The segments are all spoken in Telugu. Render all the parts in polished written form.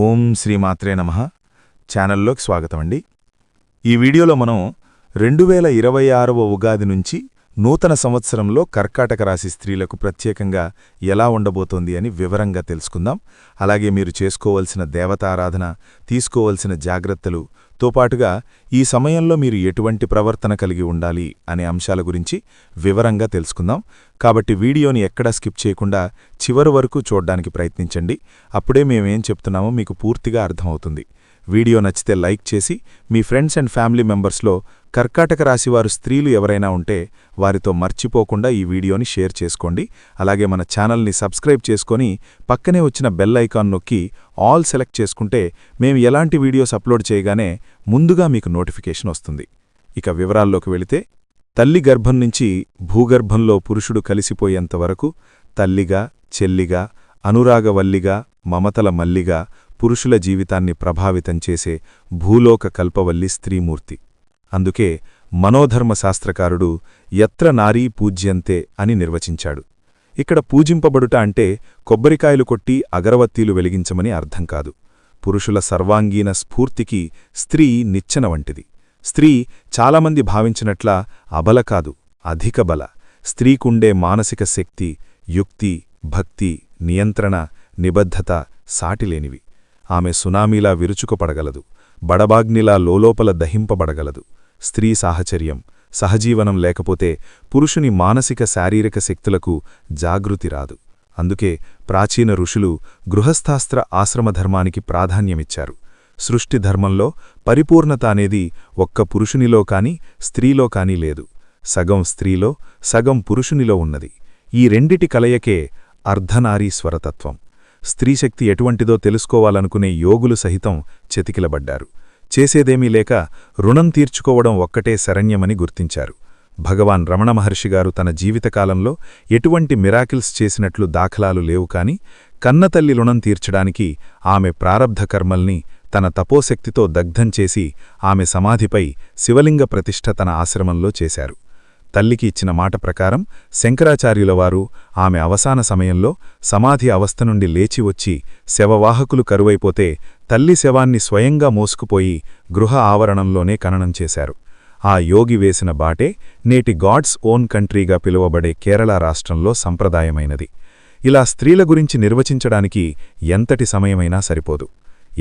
ఓం శ్రీమాత్రే నమః ఛానల్లోకి స్వాగతమండి. ఈ వీడియోలో మనం 2026వ ఉగాది నుంచి నూతన సంవత్సరంలో కర్కాటక రాశి స్త్రీలకు ప్రత్యేకంగా ఎలా ఉండబోతోంది అని వివరంగా తెలుసుకుందాం. అలాగే మీరు చేసుకోవలసిన దేవతారాధన, తీసుకోవలసిన జాగ్రత్తలు, తోపాటుగా ఈ సమయంలో మీరు ఎటువంటి ప్రవర్తన కలిగి ఉండాలి అనే అంశాల గురించి వివరంగా తెలుసుకుందాం. కాబట్టి వీడియోని ఎక్కడా స్కిప్ చేయకుండా చివరి వరకు చూడ్డానికి ప్రయత్నించండి. అప్పుడే మేమేం చెప్తున్నామో మీకు పూర్తిగా అర్థమవుతుంది. వీడియో నచ్చితే లైక్ చేసి మీ ఫ్రెండ్స్ అండ్ ఫ్యామిలీ మెంబర్స్లో కర్కాటక రాశివారు స్త్రీలు ఎవరైనా ఉంటే వారితో మర్చిపోకుండా ఈ వీడియోని షేర్ చేసుకోండి. అలాగే మన ఛానల్ని సబ్స్క్రైబ్ చేసుకొని పక్కనే వచ్చిన బెల్ ఐకాన్ నొక్కి ఆల్ సెలెక్ట్ చేసుకుంటే మేము ఎలాంటి వీడియోస్ అప్లోడ్ చేయగానే ముందుగా మీకు నోటిఫికేషన్ వస్తుంది. ఇక వివరాల్లోకి వెళితే, తల్లి గర్భం నుంచి భూగర్భంలో పురుషుడు కలిసిపోయేంతవరకు తల్లిగా, చెల్లిగా, అనురాగవల్లిగా, మమతల మల్లిగా పురుషుల జీవితాన్ని ప్రభావితం చేసే భూలోక కల్పవల్లి స్త్రీమూర్తి. అందుకే మనోధర్మశాస్త్రకారుడు యత్ర నారీ పూజ్యంతే అని నిర్వచించాడు. ఇక్కడ పూజింపబడుట అంటే కొబ్బరికాయలు కొట్టి అగరవత్తీలు వెలిగించమని అర్థం కాదు. పురుషుల సర్వాంగీణ స్ఫూర్తికి స్త్రీ నిచ్చెన వంటిది. స్త్రీ చాలామంది భావించినట్లా అబల కాదు, అధిక బల. స్త్రీకుండే మానసిక శక్తి, యుక్తి, భక్తి, నియంత్రణ, నిబద్ధత సాటిలేనివి. ఆమె సునామీలా విరుచుకుపడగలదు, బడబాగ్నిలా లోలోపల దహింపబడగలదు. స్త్రీ సాహచర్యం, సహజీవనం లేకపోతే పురుషుని మానసిక శారీరక శక్తులకు జాగృతి రాదు. అందుకే ప్రాచీన ఋషులు గృహస్థాస్త్ర ఆశ్రమధర్మానికి ప్రాధాన్యమిచ్చారు. సృష్టి ధర్మంలో పరిపూర్ణత అనేది ఒక్క పురుషునిలో కాని స్త్రీలో కాని లేదు. సగం స్త్రీలో, సగం పురుషునిలో ఉన్నది. ఈ రెండిటి కలయకే అర్ధనారీశ్వరతత్వం. స్త్రీశక్తి ఎటువంటిదో తెలుసుకోవాలనుకునే యోగులు సహితం చెతికిలబడ్డారు. చేసేదేమీ లేక రుణం తీర్చుకోవడం ఒక్కటే శరణ్యమని గుర్తించారు. భగవాన్ రమణ మహర్షిగారు తన జీవితకాలంలో ఎటువంటి మిరాకిల్స్ చేసినట్లు దాఖలాలు లేవు కాని కన్నతల్లి రుణం తీర్చడానికి ఆమె ప్రారబ్ధ కర్మల్ని తన తపోశక్తితో దగ్ధం చేసి ఆమె సమాధిపై శివలింగ ప్రతిష్ఠ తన ఆశ్రమంలో చేశారు. తల్లికి ఇచ్చిన మాట ప్రకారం శంకరాచార్యులవారు ఆమె అవసాన సమయంలో సమాధి అవస్థ నుండి లేచి వచ్చి శవవాహకులు కరువైపోతే తల్లి శవాన్ని స్వయంగా మోసుకుపోయి గృహ ఆవరణంలోనే ఖననం చేశారు. ఆ యోగి వేసిన బాటే నేటి గాడ్స్ ఓన్ కంట్రీగా పిలువబడే కేరళ రాష్ట్రంలో సంప్రదాయమైనది. ఇలా స్త్రీల గురించి నిర్వచించడానికి ఎంతటి సమయమైనా సరిపోదు.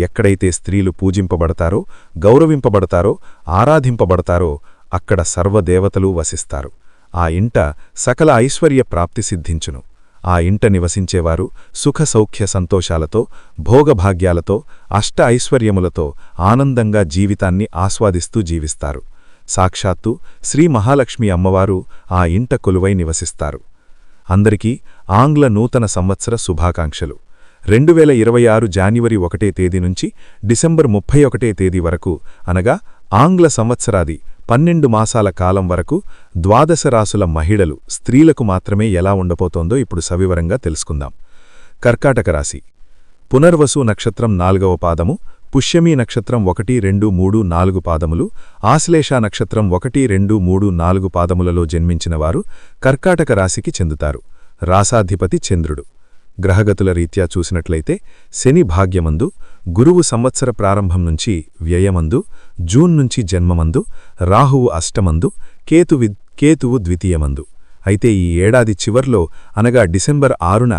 ఎక్కడైతే స్త్రీలు పూజింపబడతారో, గౌరవింపబడతారో, ఆరాధింపబడతారో అక్కడ సర్వదేవతలు వసిస్తారు. ఆ ఇంట సకల ఐశ్వర్య ప్రాప్తి సిద్ధించును. ఆ ఇంట నివసించేవారు సుఖ సౌఖ్య సంతోషాలతో, భోగభాగ్యాలతో, అష్ట ఐశ్వర్యములతో ఆనందంగా జీవితాన్ని ఆస్వాదిస్తూ జీవిస్తారు. సాక్షాత్తు శ్రీ మహాలక్ష్మి అమ్మవారు ఆ ఇంట కొలువై నివసిస్తారు. అందరికీ ఆంగ్ల నూతన సంవత్సర శుభాకాంక్షలు. 2026 జాన్యువరి 1వ తేదీ నుంచి డిసెంబర్ 31వ తేదీ వరకు, అనగా ఆంగ్ల సంవత్సరాది 12 మాసాల కాలం వరకు ద్వాదశ రాసుల మహిళలు, స్త్రీలకు మాత్రమే ఎలా ఉండబోతోందో ఇప్పుడు సవివరంగా తెలుసుకుందాం. కర్కాటక రాశి. పునర్వసు నక్షత్రం 4వ పాదము, పుష్యమీ నక్షత్రం 1, 2, 3, 4 పాదములు, ఆశ్లేష నక్షత్రం 1, 2, 3, 4 పాదములలో జన్మించినవారు కర్కాటక రాశికి చెందుతారు. రాసాధిపతి చంద్రుడు. గ్రహగతుల రీత్యా చూసినట్లయితే శని భాగ్యమందు, గురువు సంవత్సర ప్రారంభం నుంచి వ్యయమందు, జూన్ నుంచి జన్మమందు, రాహువు అష్టమందు, కేతువు ద్వితీయమందు. అయితే ఈ ఏడాది చివర్లో, అనగా డిసెంబర్ 6న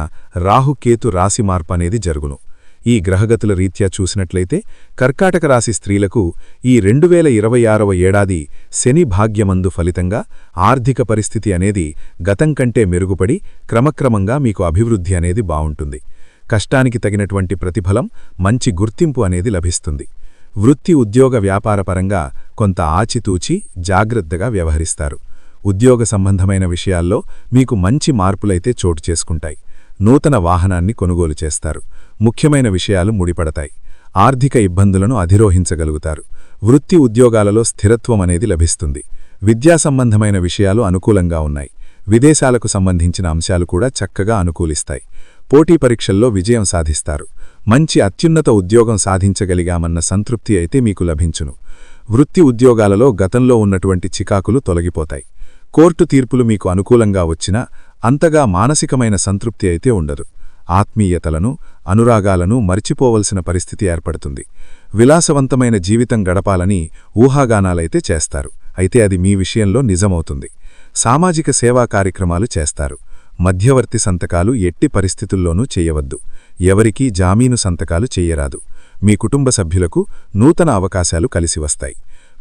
రాహుకేతు రాశి మార్పనేది జరుగును. ఈ గ్రహగతుల రీత్యా చూసినట్లయితే కర్కాటక రాశి స్త్రీలకు ఈ 2026వ ఏడాది శని భాగ్యమందు ఫలితంగా ఆర్థిక పరిస్థితి అనేది గతం కంటే మెరుగుపడి క్రమక్రమంగా మీకు అభివృద్ధి అనేది బావుంటుంది. కష్టానికి తగినటువంటి ప్రతిఫలం, మంచి గుర్తింపు అనేది లభిస్తుంది. వృత్తి, ఉద్యోగ, వ్యాపారపరంగా కొంత ఆచితూచి జాగ్రత్తగా వ్యవహరిస్తారు. ఉద్యోగ సంబంధమైన విషయాల్లో మీకు మంచి మార్పులైతే చోటు చేసుకుంటాయి. నూతన వాహనాన్ని కొనుగోలు చేస్తారు. ముఖ్యమైన విషయాలు ముడిపడతాయి. ఆర్థిక ఇబ్బందులను అధిరోహించగలుగుతారు. వృత్తి, ఉద్యోగాలలో స్థిరత్వం అనేది లభిస్తుంది. విద్యా సంబంధమైన విషయాలు అనుకూలంగా ఉన్నాయి. విదేశాలకు సంబంధించిన అంశాలు కూడా చక్కగా అనుకూలిస్తాయి. పోటీ పరీక్షల్లో విజయం సాధిస్తారు. మంచి అత్యున్నత ఉద్యోగం సాధించగలిగామన్న సంతృప్తి అయితే మీకు లభించును. వృత్తి, ఉద్యోగాలలో గతంలో ఉన్నటువంటి చికాకులు తొలగిపోతాయి. కోర్టు తీర్పులు మీకు అనుకూలంగా వచ్చినా అంతగా మానసికమైన సంతృప్తి అయితే ఉండదు. ఆత్మీయతలను అనురాగాలను మరిచిపోవలసిన పరిస్థితి ఏర్పడుతుంది. విలాసవంతమైన జీవితం గడపాలని ఊహాగానాలైతే చేస్తారు, అయితే అది మీ విషయంలో నిజమవుతుంది. సామాజిక సేవా కార్యక్రమాలు చేస్తారు. మధ్యవర్తి సంతకాలు ఎట్టి పరిస్థితుల్లోనూ చెయ్యవద్దు. ఎవరికీ జామీను సంతకాలు చెయ్యరాదు. మీ కుటుంబ సభ్యులకు నూతన అవకాశాలు కలిసివస్తాయి.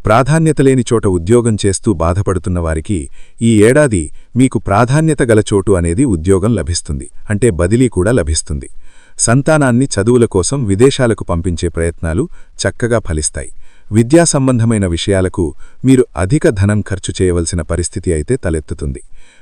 ప్రాధాన్యతలేని చోట ఉద్యోగం చేస్తూ బాధపడుతున్న వారికి ఈ ఏడాది మీకు ప్రాధాన్యత గల చోటు అనేది ఉద్యోగం లభిస్తుంది, అంటే బదిలీ కూడా లభిస్తుంది. సంతానాన్ని చదువుల కోసం విదేశాలకు పంపించే ప్రయత్నాలు చక్కగా ఫలిస్తాయి. విద్యా సంబంధమైన విషయాలకు మీరు అధిక ధనం ఖర్చు చేయవలసిన పరిస్థితి అయితే తలెత్తుతుంది.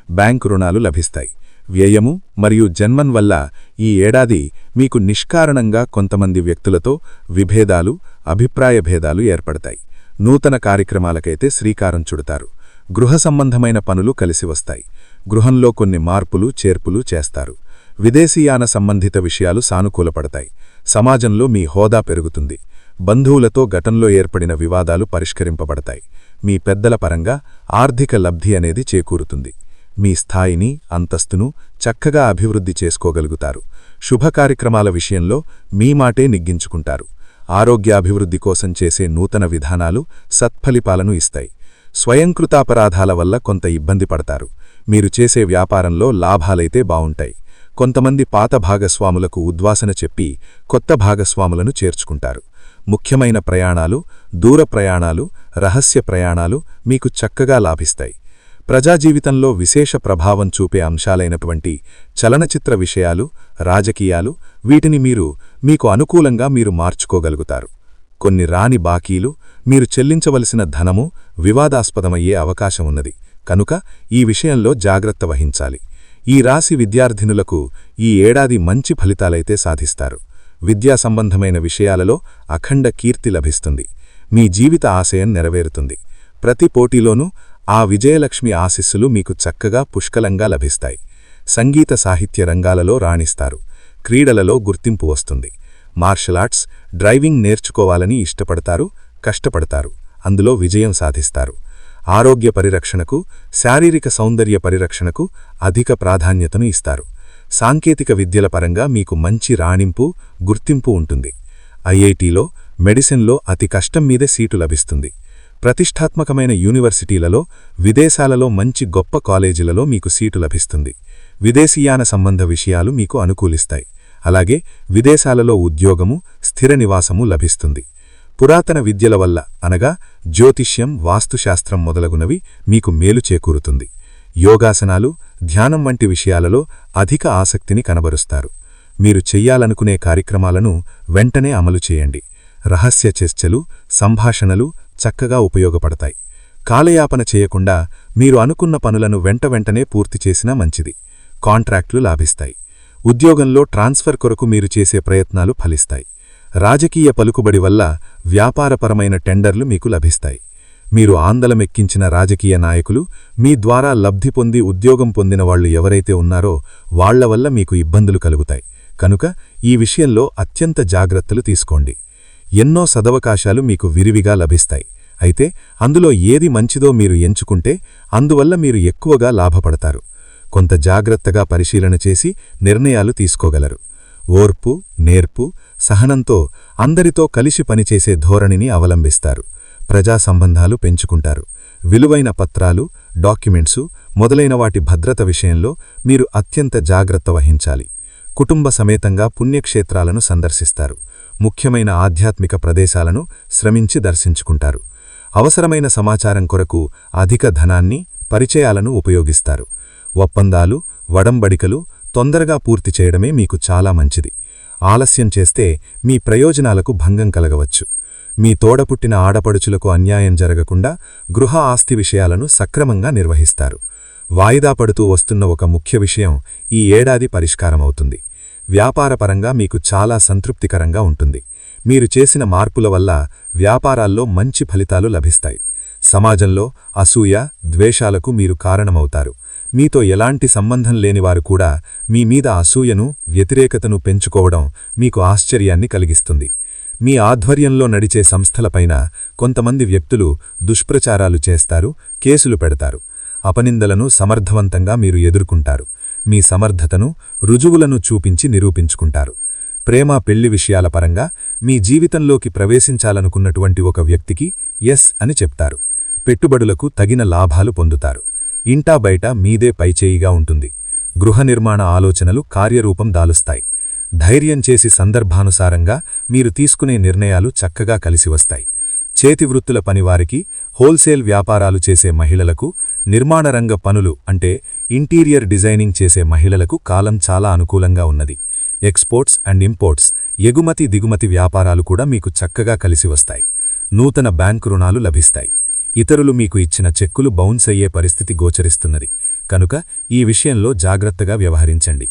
బ్యాంకు రుణాలు లభిస్తాయి. వ్యయము మరియు జన్మం వల్ల ఈ ఏడాది మీకు నిష్కారణంగా కొంతమంది వ్యక్తులతో విభేదాలు, అభిప్రాయ భేదాలు ఏర్పడతాయి. నూతన కార్యక్రమాలకైతే శ్రీకారం చుడతారు. గృహ సంబంధమైన పనులు కలిసివస్తాయి. గృహంలో కొన్ని మార్పులు చేర్పులు చేస్తారు. విదేశీయాన సంబంధిత విషయాలు సానుకూలపడతాయి. సమాజంలో మీ హోదా పెరుగుతుంది. బంధువులతో గతంలో ఏర్పడిన వివాదాలు పరిష్కరింపబడతాయి. మీ పెద్దల పరంగా ఆర్థిక లబ్ధి అనేది చేకూరుతుంది. మీ స్థాయిని, అంతస్తును చక్కగా అభివృద్ధి చేసుకోగలుగుతారు. శుభకార్యక్రమాల విషయంలో మీ మాటే నిగ్గించుకుంటారు. ఆరోగ్యాభివృద్ధి కోసం చేసే నూతన విధానాలు సత్ఫలితాలను ఇస్తాయి. స్వయంకృతాపరాధాల వల్ల కొంత ఇబ్బంది పడతారు. మీరు చేసే వ్యాపారంలో లాభాలైతే బావుంటాయి. కొంతమంది పాత భాగస్వాములకు ఉద్వాసన చెప్పి కొత్త భాగస్వాములను చేర్చుకుంటారు. ముఖ్యమైన ప్రయాణాలు, దూర ప్రయాణాలు, రహస్య ప్రయాణాలు మీకు చక్కగా లాభిస్తాయి. ప్రజాజీవితంలో విశేష ప్రభావం చూపే అంశాలైనటువంటి చలనచిత్ర విషయాలు, రాజకీయాలు, వీటిని మీకు అనుకూలంగా మీరు మార్చుకోగలుగుతారు. కొన్ని రాని బాకీలు, మీరు చెల్లించవలసిన ధనము వివాదాస్పదమయ్యే అవకాశం ఉన్నది. కనుక ఈ విషయంలో జాగ్రత్త వహించాలి. ఈ రాశి విద్యార్థినులకు ఈ ఏడాది మంచి ఫలితాలైతే సాధిస్తారు. విద్యా సంబంధమైన విషయాలలో అఖండ కీర్తి లభిస్తుంది. మీ జీవిత ఆశయం నెరవేరుతుంది. ప్రతి పోటీలోనూ ఆ విజయలక్ష్మి ఆశీస్సులు మీకు చక్కగా పుష్కలంగా లభిస్తాయి. సంగీత సాహిత్య రంగాలలో రాణిస్తారు. క్రీడలలో గుర్తింపు వస్తుంది. మార్షల్ ఆర్ట్స్, డ్రైవింగ్ నేర్చుకోవాలని ఇష్టపడతారు, కష్టపడతారు, అందులో విజయం సాధిస్తారు. ఆరోగ్య పరిరక్షణకు, శారీరక సౌందర్య పరిరక్షణకు అధిక ప్రాధాన్యతను ఇస్తారు. సాంకేతిక విద్యల పరంగా మీకు మంచి రాణింపు, గుర్తింపు ఉంటుంది. ఐఐటీలో, మెడిసిన్లో అతి కష్టం మీదే సీటు లభిస్తుంది. ప్రతిష్టాత్మకమైన యూనివర్సిటీలలో, విదేశాలలో మంచి గొప్ప కాలేజీలలో మీకు సీటు లభిస్తుంది. విదేశీయాన సంబంధ విషయాలు మీకు అనుకూలిస్తాయి. అలాగే విదేశాలలో ఉద్యోగము, స్థిర నివాసము లభిస్తుంది. పురాతన విద్యల వల్ల అనగా జ్యోతిష్యం, వాస్తుశాస్త్రం మొదలగునవి మీకు మేలు చేకూరుతుంది. యోగాసనాలు, ధ్యానం వంటి విషయాలలో అధిక ఆసక్తిని కనబరుస్తారు. మీరు చెయ్యాలనుకునే కార్యక్రమాలను వెంటనే అమలు చేయండి. రహస్య చర్చలు, సంభాషణలు చక్కగా ఉపయోగపడతాయి. కాలయాపన చేయకుండా మీరు అనుకున్న పనులను వెంటనే పూర్తి చేసినా మంచిది. కాంట్రాక్టులు లాభిస్తాయి. ఉద్యోగంలో ట్రాన్స్ఫర్ కొరకు మీరు చేసే ప్రయత్నాలు ఫలిస్తాయి. రాజకీయ పలుకుబడి వల్ల వ్యాపారపరమైన టెండర్లు మీకు లభిస్తాయి. మీరు ఆందలమెక్కించిన రాజకీయ నాయకులు, మీ ద్వారా లబ్ధి పొంది ఉద్యోగం పొందిన వాళ్లు ఎవరైతే ఉన్నారో వాళ్ల వల్ల మీకు ఇబ్బందులు కలుగుతాయి. కనుక ఈ విషయంలో అత్యంత జాగ్రత్తలు తీసుకోండి. ఎన్నో సదవకాశాలు మీకు విరివిగా లభిస్తాయి. అయితే అందులో ఏది మంచిదో మీరు ఎంచుకుంటే అందువల్ల మీరు ఎక్కువగా లాభపడతారు. కొంత జాగ్రత్తగా పరిశీలన చేసి నిర్ణయాలు తీసుకోగలరు. ఓర్పు, నేర్పు, సహనంతో అందరితో కలిసి పనిచేసే ధోరణిని అవలంబిస్తారు. ప్రజా సంబంధాలు పెంచుకుంటారు. విలువైన పత్రాలు, డాక్యుమెంట్సు మొదలైన వాటి భద్రత విషయంలో మీరు అత్యంత జాగ్రత్త వహించాలి. కుటుంబ సమేతంగా పుణ్యక్షేత్రాలను సందర్శిస్తారు. ముఖ్యమైన ఆధ్యాత్మిక ప్రదేశాలను శ్రమించి దర్శించుకుంటారు. అవసరమైన సమాచారం కొరకు అధిక ధనాన్ని, పరిచయాలను ఉపయోగిస్తారు. ఒప్పందాలు, వడంబడికలు తొందరగా పూర్తి చేయడమే మీకు చాలా మంచిది. ఆలస్యం చేస్తే మీ ప్రయోజనాలకు భంగం కలగవచ్చు. మీ తోడపుట్టిన ఆడపడుచులకు అన్యాయం జరగకుండా గృహ ఆస్తి విషయాలను సక్రమంగా నిర్వహిస్తారు. వాయిదా పడుతూ వస్తున్న ఒక ముఖ్య విషయం ఈ ఏడాది పరిష్కారమవుతుంది. వ్యాపారపరంగా మీకు చాలా సంతృప్తికరంగా ఉంటుంది. మీరు చేసిన మార్పుల వల్ల వ్యాపారాల్లో మంచి ఫలితాలు లభిస్తాయి. సమాజంలో అసూయ, ద్వేషాలకు మీరు కారణమవుతారు. మీతో ఎలాంటి సంబంధం లేనివారు కూడా మీ మీద అసూయను, వ్యతిరేకతను పెంచుకోవడం మీకు ఆశ్చర్యాన్ని కలిగిస్తుంది. మీ ఆధ్వర్యంలో నడిచే సంస్థలపైన కొంతమంది వ్యక్తులు దుష్ప్రచారాలు చేస్తారు, కేసులు పెడతారు. అపనిందలను సమర్థవంతంగా మీరు ఎదుర్కొంటారు. మీ సమర్థతను రుజువులను చూపించి నిరూపించుకుంటారు. ప్రేమ పెళ్లి విషయాల పరంగా మీ జీవితంలోకి ప్రవేశించాలనుకున్నటువంటి ఒక వ్యక్తికి ఎస్ అని చెప్తారు. పెట్టుబడులకు తగిన లాభాలు పొందుతారు. ఇంటా బయట మీదే పైచేయిగా ఉంటుంది. గృహ నిర్మాణ ఆలోచనలు కార్యరూపం దాలుస్తాయి. ధైర్యం చేసి సందర్భానుసారంగా మీరు తీసుకునే నిర్ణయాలు చక్కగా కలిసివస్తాయి. చేతివృత్తుల పనివారికి, హోల్సేల్ వ్యాపారాలు చేసే మహిళలకు, నిర్మాణరంగ పనులు అంటే ఇంటీరియర్ డిజైనింగ్ చేసే మహిళలకు కాలం చాలా అనుకూలంగా ఉన్నది. ఎక్స్పోర్ట్స్ అండ్ ఇంపోర్ట్స్, ఎగుమతి దిగుమతి వ్యాపారాలు కూడా మీకు చక్కగా కలిసివస్తాయి. నూతన బ్యాంకు రుణాలు లభిస్తాయి. ఇతరులు మీకు ఇచ్చిన చెక్కులు బౌన్స్ అయ్యే పరిస్థితి గోచరిస్తున్నది కనుక ఈ విషయంలో జాగ్రత్తగా వ్యవహరించండి.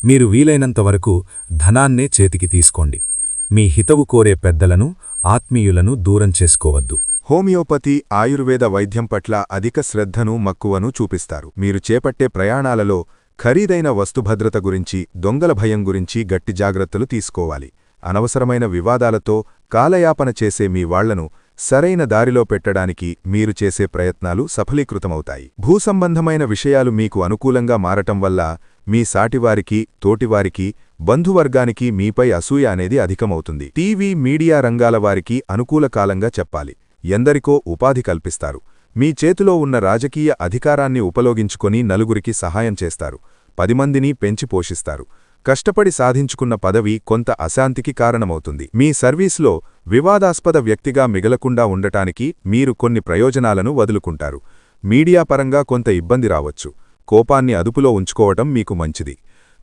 మీరు వీలైనంతవరకు ధనాన్నే చేతికి తీసుకోండి. మీ హితవు కోరే పెద్దలను, ఆత్మీయులను దూరం చేసుకోవద్దు. హోమియోపతి, ఆయుర్వేద వైద్యం పట్ల అధిక శ్రద్ధను, మక్కువను చూపిస్తారు. మీరు చేపట్టే ప్రయాణాలలో ఖరీదైన వస్తుభద్రత గురించి, దొంగల భయం గురించి గట్టి జాగ్రత్తలు తీసుకోవాలి. అనవసరమైన వివాదాలతో కాలయాపన చేసే మీ వాళ్లను సరైన దారిలో పెట్టడానికి మీరు చేసే ప్రయత్నాలు సఫలీకృతమవుతాయి. భూసంబంధమైన విషయాలు మీకు అనుకూలంగా మారటం వల్ల మీ సాటివారికి, తోటివారికి, బంధువర్గానికి మీపై అసూయ అనేది అధికమవుతుంది. టీవీ, మీడియా రంగాల వారికి అనుకూల కాలంగా చెప్పాలి. ఎందరికో ఉపాధి కల్పిస్తారు. మీ చేతిలో ఉన్న రాజకీయ అధికారాన్ని ఉపయోగించుకొని నలుగురికి సహాయం చేస్తారు. 10 మందిని పెంచి పోషిస్తారు. కష్టపడి సాధించుకున్న పదవి కొంత అశాంతికి కారణమవుతుంది. మీ సర్వీస్లో వివాదాస్పద వ్యక్తిగా మిగలకుండా ఉండటానికి మీరు కొన్ని ప్రయోజనాలను వదులుకుంటారు. మీడియా పరంగా కొంత ఇబ్బంది రావచ్చు. కోపాన్ని అదుపులో ఉంచుకోవటం మీకు మంచిది.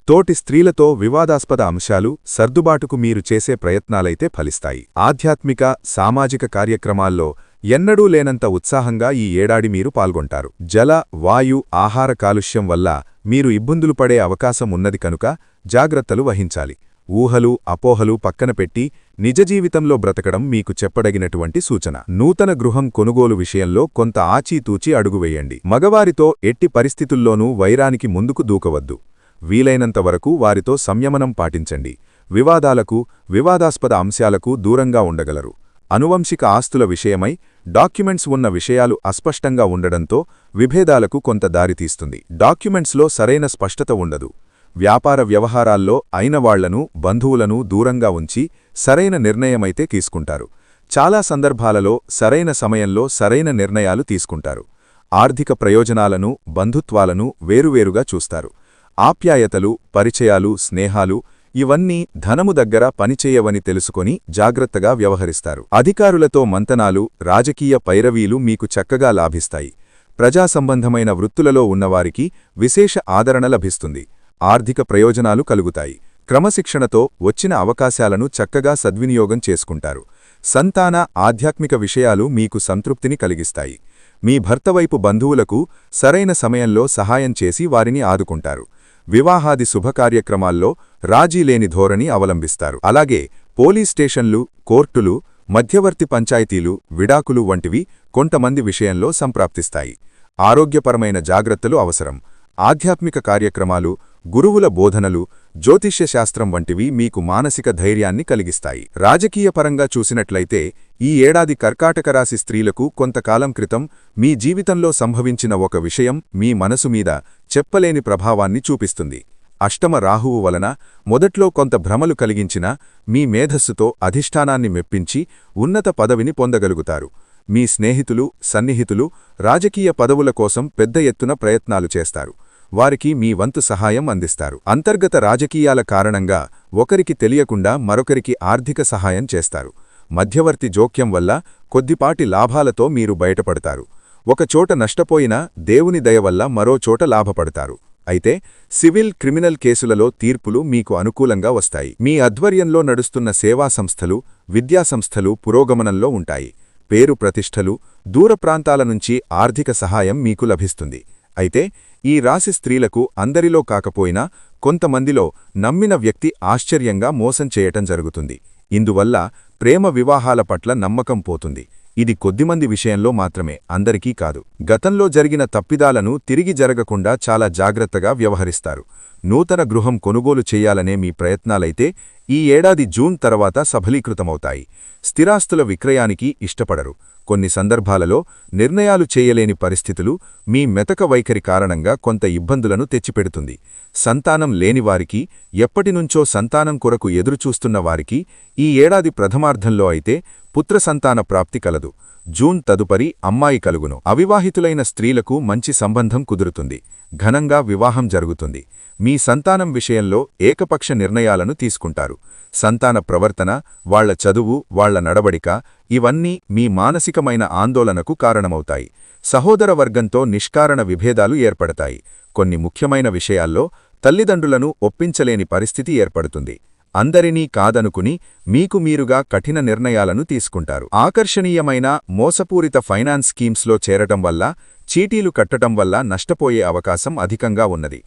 తోటి స్త్రీలతో వివాదాస్పద అంశాలు సర్దుబాటుకు మీరు చేసే ప్రయత్నాలైతే ఫలిస్తాయి. ఆధ్యాత్మిక, సామాజిక కార్యక్రమాల్లో ఎన్నడూ లేనంత ఉత్సాహంగా ఈ ఏడాది మీరు పాల్గొంటారు. జల, వాయు, ఆహార కాలుష్యం వల్ల మీరు ఇబ్బందులు పడే అవకాశం ఉన్నది కనుక జాగ్రత్తలు వహించాలి. ఊహలు, అపోహలు పక్కన పెట్టి నిజ జీవితంలో బ్రతకడం మీకు చెప్పదగినటువంటి సూచన. నూతన గృహం కొనుగోలు విషయంలో కొంత ఆచీతూచి అడుగువేయండి. మగవారితో ఎట్టి పరిస్థితుల్లోనూ వైరానికి ముందుకు దూకవద్దు. వీలైనంతవరకు వారితో సంయమనం పాటించండి. వివాదాలకు, వివాదాస్పద అంశాలకు దూరంగా ఉండగలరు. అనువంశిక ఆస్తుల విషయమై డాక్యుమెంట్స్ ఉన్న విషయాలు అస్పష్టంగా ఉండడంతో విభేదాలకు కొంత దారితీస్తుంది. డాక్యుమెంట్స్లో సరైన స్పష్టత ఉండదు. వ్యాపార వ్యవహారాల్లో అయినవాళ్లను, బంధువులను దూరంగా ఉంచి సరైన నిర్ణయమైతే తీసుకుంటారు. చాలా సందర్భాలలో సరైన సమయంలో సరైన నిర్ణయాలు తీసుకుంటారు. ఆర్థిక ప్రయోజనాలను, బంధుత్వాలను వేరువేరుగా చూస్తారు. ఆప్యాయతలు, పరిచయాలు, స్నేహాలు ఇవన్నీ ధనము దగ్గర పనిచేయవని తెలుసుకొని జాగ్రత్తగా వ్యవహరిస్తారు. అధికారులతో మంతనాలు, రాజకీయ పైరవీలు మీకు చక్కగా లాభిస్తాయి. ప్రజా సంబంధమైన వృత్తులలో ఉన్నవారికి విశేష ఆదరణ లభిస్తుంది. ఆర్థిక ప్రయోజనాలు కలుగుతాయి. క్రమశిక్షణతో వచ్చిన అవకాశాలను చక్కగా సద్వినియోగం చేసుకుంటారు. సంతాన, ఆధ్యాత్మిక విషయాలు మీకు సంతృప్తిని కలిగిస్తాయి. మీ భర్తవైపు బంధువులకు సరైన సమయంలో సహాయం చేసి వారిని ఆదుకుంటారు. వివాహాది శుభకార్యక్రమాల్లో రాజీలేని ధోరణి అవలంబిస్తారు. అలాగే పోలీస్ స్టేషన్లు, కోర్టులు, మధ్యవర్తి పంచాయతీలు, విడాకులు వంటివి కొంతమంది విషయంలో సంప్రాప్తిస్తాయి. ఆరోగ్యపరమైన జాగ్రత్తలు అవసరం. ఆధ్యాత్మిక కార్యక్రమాలు, గురువుల బోధనలు, జ్యోతిష్యశాస్త్రం వంటివి మీకు మానసిక ధైర్యాన్ని కలిగిస్తాయి. రాజకీయపరంగా చూసినట్లయితే ఈ ఏడాది కర్కాటక రాశి స్త్రీలకు కొంతకాలం క్రితం మీ జీవితంలో సంభవించిన ఒక విషయం మీ మనసు మీద చెప్పలేని ప్రభావాన్ని చూపిస్తుంది. అష్టమ రాహువు వలన మొదట్లో కొంత భ్రమలు కలిగించినా మీ మేధస్సుతో అధిష్టానాన్ని మెప్పించి ఉన్నత పదవిని పొందగలుగుతారు. మీ స్నేహితులు, సన్నిహితులు రాజకీయ పదవుల కోసం పెద్ద ఎత్తున ప్రయత్నాలు చేస్తారు. వారికి మీ వంతు సహాయం అందిస్తారు. అంతర్గత రాజకీయాల కారణంగా ఒకరికి తెలియకుండా మరొకరికి ఆర్థిక సహాయం చేస్తారు. మధ్యవర్తి జోక్యం వల్ల కొద్దిపాటి లాభాలతో మీరు బయటపడతారు. ఒకచోట నష్టపోయినా దేవుని దయ వల్ల మరో చోట లాభపడతారు. అయితే సివిల్, క్రిమినల్ కేసులలో తీర్పులు మీకు అనుకూలంగా వస్తాయి. మీ ఆధ్వర్యంలో నడుస్తున్న సేవా సంస్థలు, విద్యాసంస్థలు పురోగమనంలో ఉంటాయి. పేరు ప్రతిష్టలు, దూర ప్రాంతాల నుంచి ఆర్థిక సహాయం మీకు లభిస్తుంది. అయితే ఈ రాశి స్త్రీలకు అందరిలో కాకపోయినా కొంతమందిలో నమ్మిన వ్యక్తి ఆశ్చర్యంగా మోసం చేయటం జరుగుతుంది. ఇందువల్ల ప్రేమ వివాహాల పట్ల నమ్మకం పోతుంది. ఇది కొద్దిమంది విషయంలో మాత్రమే, అందరికీ కాదు. గతంలో జరిగిన తప్పిదాలను తిరిగి జరగకుండా చాలా జాగ్రత్తగా వ్యవహరిస్తారు. నూతన గృహం కొనుగోలు చెయ్యాలనే మీ ప్రయత్నాలైతే ఈ ఏడాది జూన్ తర్వాత సఫలీకృతమవుతాయి. స్థిరాస్తుల విక్రయానికి ఇష్టపడరు. కొన్ని సందర్భాలలో నిర్ణయాలు చేయలేని పరిస్థితులు మీ మెతక వైఖరి కారణంగా కొంత ఇబ్బందులను తెచ్చిపెడుతుంది. సంతానం లేనివారికి, ఎప్పటినుంచో సంతానం కొరకు ఎదురుచూస్తున్న వారికి ఈ ఏడాది ప్రథమార్ధంలో అయితే పుత్రసంతాన ప్రాప్తి కలదు. జూన్ తదుపరి అమ్మాయి కలుగును. అవివాహితులైన స్త్రీలకు మంచి సంబంధం కుదురుతుంది. ఘనంగా వివాహం జరుగుతుంది. మీ సంతానం విషయంలో ఏకపక్ష నిర్ణయాలను తీసుకుంటారు. సంతాన ప్రవర్తన, వాళ్ల చదువు, వాళ్ల నడవడిక ఇవన్నీ మీ మానసికమైన ఆందోళనకు కారణమవుతాయి. సహోదర వర్గంతో నిష్కారణ విభేదాలు ఏర్పడతాయి. కొన్ని ముఖ్యమైన విషయాల్లో తల్లిదండ్రులను ఒప్పించలేని పరిస్థితి ఏర్పడుతుంది. అందరినీ కాదనుకుని మీకు మీరుగా కఠిన నిర్ణయాలను తీసుకుంటారు. ఆకర్షణీయమైన మోసపూరిత ఫైనాన్స్ స్కీమ్స్లో చేరటం వల్ల, చీటీలు కట్టటం వల్ల నష్టపోయే అవకాశం అధికంగా ఉన్నది.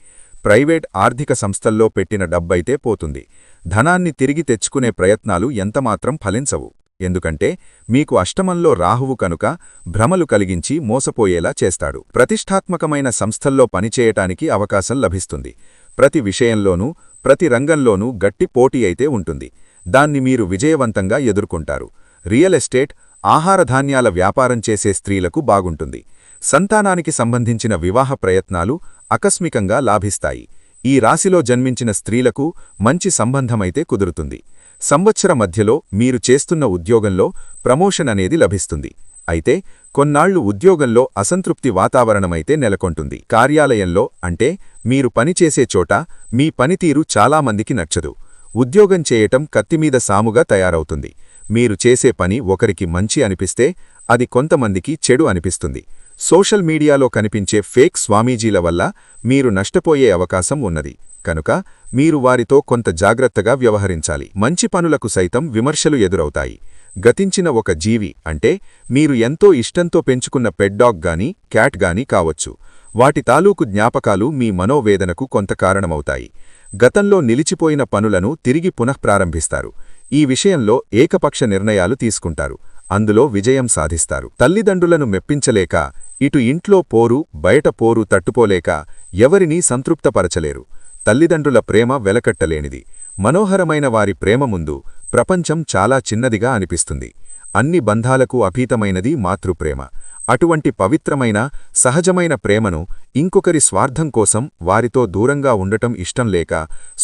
ప్రైవేట్ ఆర్థిక సంస్థల్లో పెట్టిన డబ్బైతే పోతుంది. ధనాన్ని తిరిగి తెచ్చుకునే ప్రయత్నాలు ఎంతమాత్రం ఫలించవు. ఎందుకంటే మీకు అష్టమంలో రాహువు కనుక భ్రమలు కలిగించి మోసపోయేలా చేస్తాడు. ప్రతిష్ఠాత్మకమైన సంస్థల్లో పనిచేయటానికి అవకాశం లభిస్తుంది. ప్రతి విషయంలోనూ, ప్రతి రంగంలోనూ గట్టి పోటీ అయితే ఉంటుంది. దాన్ని మీరు విజయవంతంగా ఎదుర్కొంటారు. రియల్ ఎస్టేట్, ఆహారధాన్యాల వ్యాపారం చేసే స్త్రీలకు బాగుంటుంది. సంతానానికి సంబంధించిన వివాహ ప్రయత్నాలు ఆకస్మికంగా లాభిస్తాయి. ఈ రాశిలో జన్మించిన స్త్రీలకు మంచి సంబంధమైతే కుదురుతుంది. సంవత్సర మధ్యలో మీరు చేస్తున్న ఉద్యోగంలో ప్రమోషన్ అనేది లభిస్తుంది. అయితే కొన్నాళ్లు ఉద్యోగంలో అసంతృప్తి వాతావరణమైతే నెలకొంటుంది. కార్యాలయంలో అంటే మీరు పనిచేసే చోట మీ పనితీరు చాలామందికి నచ్చదు. ఉద్యోగం చేయటం కత్తిమీద సాముగా తయారవుతుంది. మీరు చేసే పని ఒకరికి మంచి అనిపిస్తే అది కొంతమందికి చెడు అనిపిస్తుంది. సోషల్ మీడియాలో కనిపించే ఫేక్ స్వామీజీల వల్ల మీరు నష్టపోయే అవకాశం ఉన్నది. కనుక మీరు వారితో కొంత జాగ్రత్తగా వ్యవహరించాలి. మంచి పనులకు సైతం విమర్శలు ఎదురవుతాయి. గతించిన ఒక జీవి అంటే మీరు ఎంతో ఇష్టంతో పెంచుకున్న పెట్ డాగ్ గానీ, క్యాట్ గానీ కావచ్చు. వాటి తాలూకు జ్ఞాపకాలు మీ మనోవేదనకు కొంత కారణమవుతాయి. గతంలో నిలిచిపోయిన పనులను తిరిగి పునఃప్రారంభిస్తారు. ఈ విషయంలో ఏకపక్ష నిర్ణయాలు తీసుకుంటారు. అందులో విజయం సాధిస్తారు. తల్లిదండ్రులను మెప్పించలేక, ఇటు ఇంట్లో పోరు, బయట పోరు తట్టుకోలేక ఎవరినీ సంతృప్తపరచలేరు. తల్లిదండ్రుల ప్రేమ వెలకట్టలేనిది. మనోహరమైన వారి ప్రేమ ముందు ప్రపంచం చాలా చిన్నదిగా అనిపిస్తుంది. అన్ని బంధాలకు అతీతమైనది మాతృప్రేమ. అటువంటి పవిత్రమైన, సహజమైన ప్రేమను ఇంకొకరి స్వార్థం కోసం వారితో దూరంగా ఉండటం ఇష్టం లేక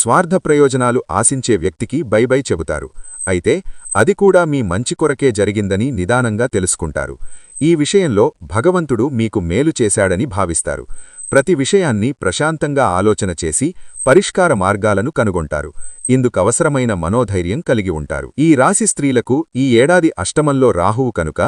స్వార్థ ప్రయోజనాలు ఆశించే వ్యక్తికి బై చెబుతారు. అయితే అది కూడా మీ మంచి కొరకే జరిగిందని నిదానంగా తెలుసుకుంటారు. ఈ విషయంలో భగవంతుడు మీకు మేలు చేశాడని భావిస్తారు. ప్రతి విషయాన్ని ప్రశాంతంగా ఆలోచన చేసి పరిష్కార మార్గాలను కనుగొంటారు. ఇందుకవసరమైన మనోధైర్యం కలిగి ఉంటారు. ఈ రాశి స్త్రీలకు ఈ ఏడాది అష్టమంలో రాహువు కనుక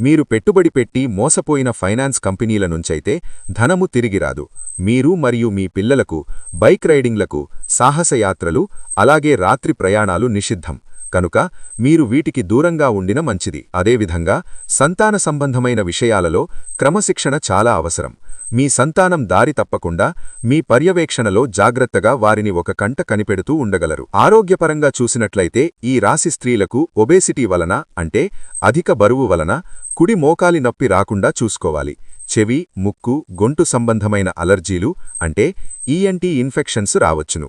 మీరు పెట్టుబడి పెట్టి మోసపోయిన ఫైనాన్స్ కంపెనీల నుంచైతే ధనము తిరిగిరాదు. మీరు మరియు మీ పిల్లలకు బైక్ రైడింగ్లకు, సాహసయాత్రలు, అలాగే రాత్రి ప్రయాణాలు నిషిద్ధం. కనుక మీరు వీటికి దూరంగా ఉండిన మంచిది. అదేవిధంగా సంతాన సంబంధమైన విషయాలలో క్రమశిక్షణ చాలా అవసరం. మీ సంతానం దారి తప్పకుండా మీ పర్యవేక్షణలో జాగ్రత్తగా వారిని ఒక కంట కనిపెడుతూ ఉండగలరు. ఆరోగ్యపరంగా చూసినట్లయితే ఈ రాశి స్త్రీలకు ఒబేసిటీ వలన అంటే అధిక బరువు వలన కుడి మోకాలి నొప్పి రాకుండా చూసుకోవాలి. చెవి, ముక్కు, గొంతు సంబంధమైన అలర్జీలు అంటే ఈఎన్టీ ఇన్ఫెక్షన్స్ రావచ్చును.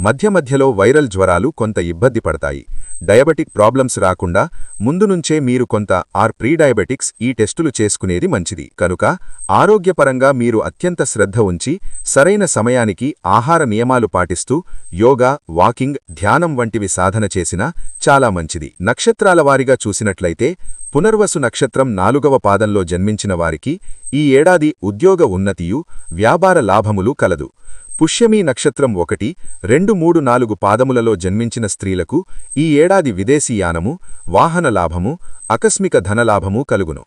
మధ్యమధ్యలో వైరల్ జ్వరాలు కొంత ఇబ్బంది పడతాయి. డయాబెటిక్ ప్రాబ్లమ్స్ రాకుండా ముందునుంచే మీరు కొంత ప్రీ డయాబెటిక్స్ ఈ టెస్టులు చేసుకునేది మంచిది. కనుక ఆరోగ్యపరంగా మీరు అత్యంత శ్రద్ధ ఉంచి సరైన సమయానికి ఆహార నియమాలు పాటిస్తూ యోగా, వాకింగ్, ధ్యానం వంటివి సాధన చేసినా చాలా మంచిది. నక్షత్రాల వారీగా చూసినట్లయితే పునర్వసు నక్షత్రం 4వ పాదంలో జన్మించిన వారికి ఈ ఏడాది ఉద్యోగ ఉన్నతియు, వ్యాపార లాభములు కలదు. పుష్యమీ నక్షత్రం 1, 2, 3, 4 పాదములలో జన్మించిన స్త్రీలకు ఈ ఏడాది విదేశీయానము, వాహన లాభము, ఆకస్మిక ధనలాభము కలుగును.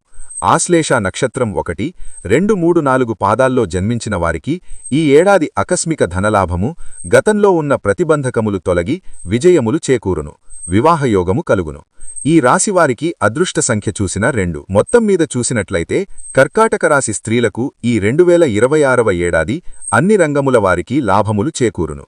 ఆశ్లేష నక్షత్రం 1, 2, 3, 4 పాదాల్లో జన్మించిన వారికి ఈ ఏడాది ఆకస్మిక ధనలాభము, గతంలో ఉన్న ప్రతిబంధకములు తొలగి విజయములు చేకూరును. వివాహయోగము కలుగును. ఈ రాశివారికి అదృష్ట సంఖ్య చూసిన 2. మొత్తం మీద చూసినట్లయితే కర్కాటక రాశి స్త్రీలకు ఈ 2026వ ఏడాది అన్ని రంగముల వారికి లాభములు చేకూరును.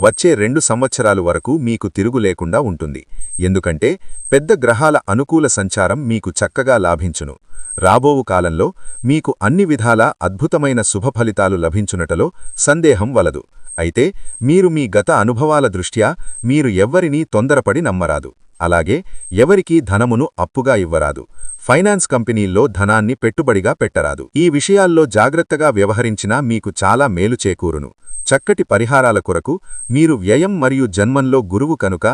వచ్చే 2 సంవత్సరాలు వరకు మీకు తిరుగు లేకుండా ఉంటుంది. ఎందుకంటే పెద్ద గ్రహాల అనుకూల సంచారం మీకు చక్కగా లాభించును. రాబోవు కాలంలో మీకు అన్ని విధాలా అద్భుతమైన శుభఫలితాలు లభించునటలో సందేహం వలదు. అయితే మీరు మీ గత అనుభవాల దృష్ట్యా మీరు ఎవ్వరినీ తొందరపడి నమ్మరాదు. అలాగే ఎవరికీ ధనమును అప్పుగా ఇవ్వరాదు. ఫైనాన్స్ కంపెనీల్లో ధనాన్ని పెట్టుబడిగా పెట్టరాదు. ఈ విషయాల్లో జాగ్రత్తగా వ్యవహరించినా మీకు చాలా మేలు చేకూరును. చక్కటి పరిహారాల కొరకు మీరు వ్యయం మరియు జన్మంలో గురువు కనుక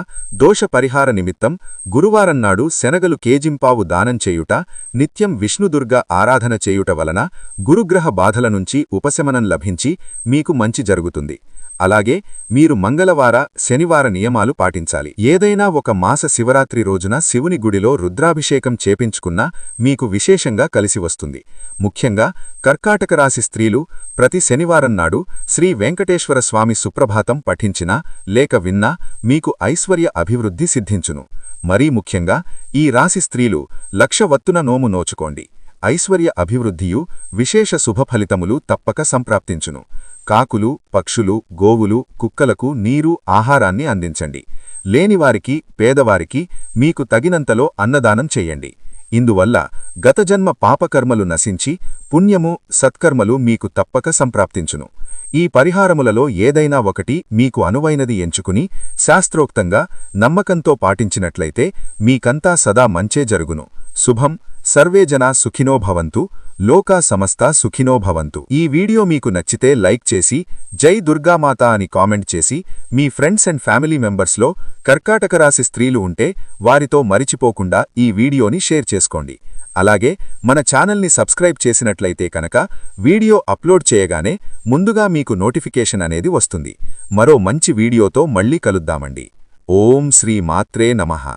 దోష పరిహార నిమిత్తం గురువారన్నాడు శనగలు కేజింపావు దానం చేయుట, నిత్యం విష్ణుదుర్గ ఆరాధన చేయుట వలన గురుగ్రహ బాధల నుంచి ఉపశమనం లభించి మీకు మంచి జరుగుతుంది. అలాగే మీరు మంగళవార, శనివార నియమాలు పాటించాలి. ఏదైనా ఒక మాస శివరాత్రి రోజున శివుని గుడిలో రుద్రాభిషేకం చేపించుకున్నా మీకు విశేషంగా కలిసి వస్తుంది. ముఖ్యంగా కర్కాటక రాశి స్త్రీలు ప్రతి శనివారం నాడు శ్రీ వెంకటేశ్వర స్వామి సుప్రభాతం పఠించినా లేక విన్నా మీకు ఐశ్వర్య అభివృద్ధి సిద్ధించును. మరీ ముఖ్యంగా ఈ రాశి స్త్రీలు లక్షవత్తున నోము నోచుకోండి. ఐశ్వర్య అభివృద్ధియు విశేష శుభఫలితములు తప్పక సంప్రాప్తించును. కాకులు, పక్షులు, గోవులు, కుక్కలకు నీరు, ఆహారాన్ని అందించండి. లేనివారికి, పేదవారికి మీకు తగినంతలో అన్నదానం చెయ్యండి. ఇందువల్ల గతజన్మ పాపకర్మలు నశించి పుణ్యము, సత్కర్మలు మీకు తప్పక సంప్రాప్తించును. ఈ పరిహారములలో ఏదైనా ఒకటి మీకు అనువైనది ఎంచుకుని శాస్త్రోక్తంగా నమ్మకంతో పాటించినట్లయితే మీకంతా సదా మంచే జరుగును. శుభం. సర్వే జనా సుఖినో భవంతు. లోకా సమస్తా సుఖినో భవంతు. ఈ వీడియో మీకు నచ్చితే లైక్ చేసి జై దుర్గామాత అని కామెంట్ చేసి మీ ఫ్రెండ్స్ అండ్ ఫ్యామిలీ మెంబర్స్లో కర్కాటక రాశి స్త్రీలు ఉంటే వారితో మరిచిపోకుండా ఈ వీడియోని షేర్ చేసుకోండి. అలాగే మన ఛానల్ని సబ్స్క్రైబ్ చేసినట్లయితే కనుక వీడియో అప్లోడ్ చేయగానే ముందుగా మీకు నోటిఫికేషన్ అనేది వస్తుంది. మరో మంచి వీడియోతో మళ్ళీ కలుద్దామండి. ఓం శ్రీ మాత్రే నమః.